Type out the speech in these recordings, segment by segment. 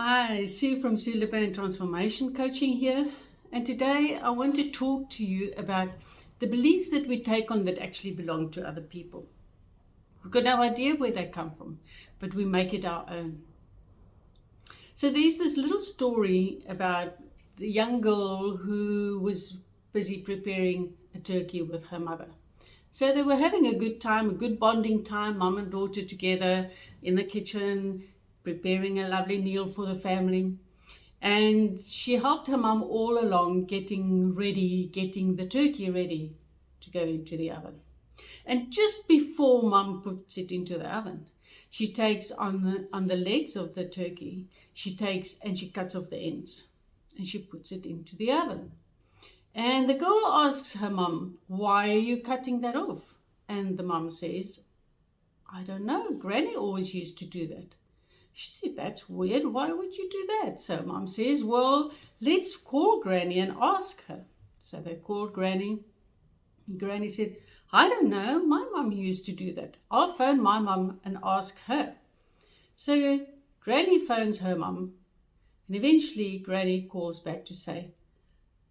Hi, Sue from Leppan Transformation Coaching here. And today I want to talk to you about the beliefs that we take on that actually belong to other people. We've got no idea where they come from, but we make it our own. So there's this little story about the young girl who was busy preparing a turkey with her mother. So they were having a good time, a good bonding time, mom and daughter together in the kitchen, preparing a lovely meal for the family. And she helped her mum all along getting the turkey ready to go into the oven. And just before mum puts it into the oven, she takes on the legs of the turkey, she cuts off the ends and she puts it into the oven. And the girl asks her mum, "Why are you cutting that off?" And the mum says, "I don't know. Granny always used to do that." She said, "That's weird. Why would you do that?" So mum says, "Well, let's call Granny and ask her." So they called Granny. Granny said, "I don't know. My mum used to do that. I'll phone my mum and ask her." So Granny phones her mum, and eventually Granny calls back to say,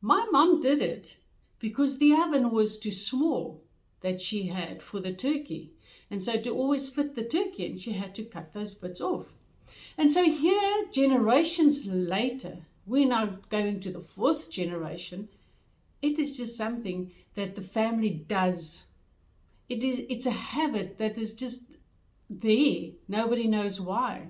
"My mum did it because the oven was too small that she had for the turkey. And so to always fit the turkey in, she had to cut those bits off." And so here, generations later, we're now going to the fourth generation. It is just something that the family does. It's a habit that is just there. Nobody knows why.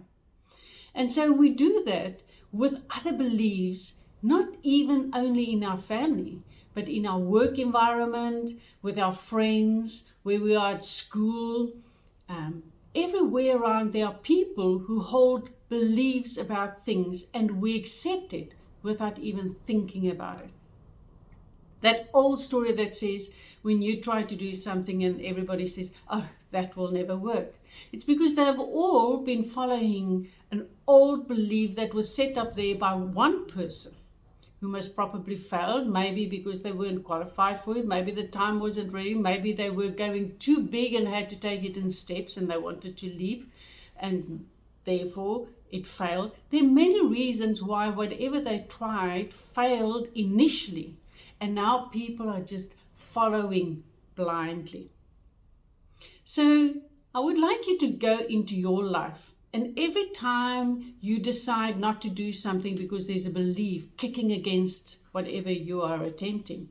And so we do that with other beliefs, not even only in our family, but in our work environment, with our friends, where we are at school. Everywhere around there are people who hold beliefs about things and we accept it without even thinking about it. That old story that says when you try to do something and everybody says, "Oh, that will never work." It's because they have all been following an old belief that was set up there by one person who most probably failed, maybe because they weren't qualified for it, maybe the time wasn't ready, maybe they were going too big and had to take it in steps and they wanted to leap and therefore it failed. There are many reasons why whatever they tried failed initially, and now people are just following blindly. So I would like you to go into your life, and every time you decide not to do something because there's a belief kicking against whatever you are attempting,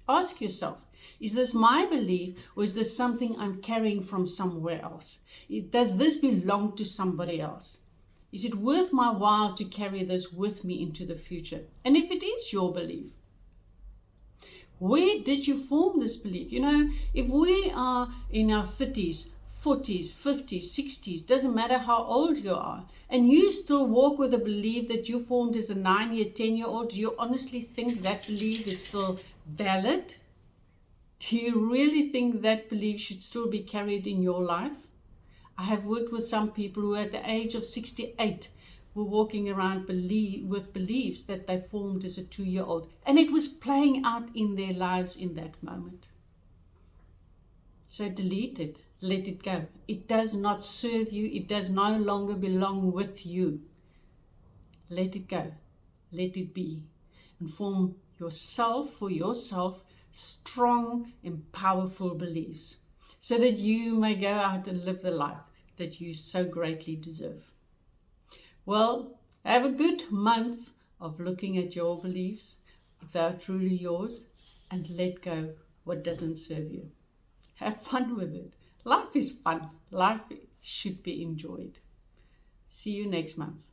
ask yourself, is this my belief or is this something I'm carrying from somewhere else? Does this belong to somebody else? Is it worth my while to carry this with me into the future? And if it is your belief, where did you form this belief? You know, if we are in our 30s, 40s, 50s, 60s, doesn't matter how old you are, and you still walk with a belief that you formed as a 9-year, 10-year-old, do you honestly think that belief is still valid? Do you really think that belief should still be carried in your life? I have worked with some people who at the age of 68 were walking around with beliefs that they formed as a 2-year-old, and it was playing out in their lives in that moment. So delete it. Let it go. It does not serve you. It does no longer belong with you. Let it go. Let it be. And form for yourself, strong and powerful beliefs so that you may go out and live the life that you so greatly deserve. Well, have a good month of looking at your beliefs, if they are truly yours, and let go what doesn't serve you. Have fun with it. Life is fun. Life should be enjoyed. See you next month.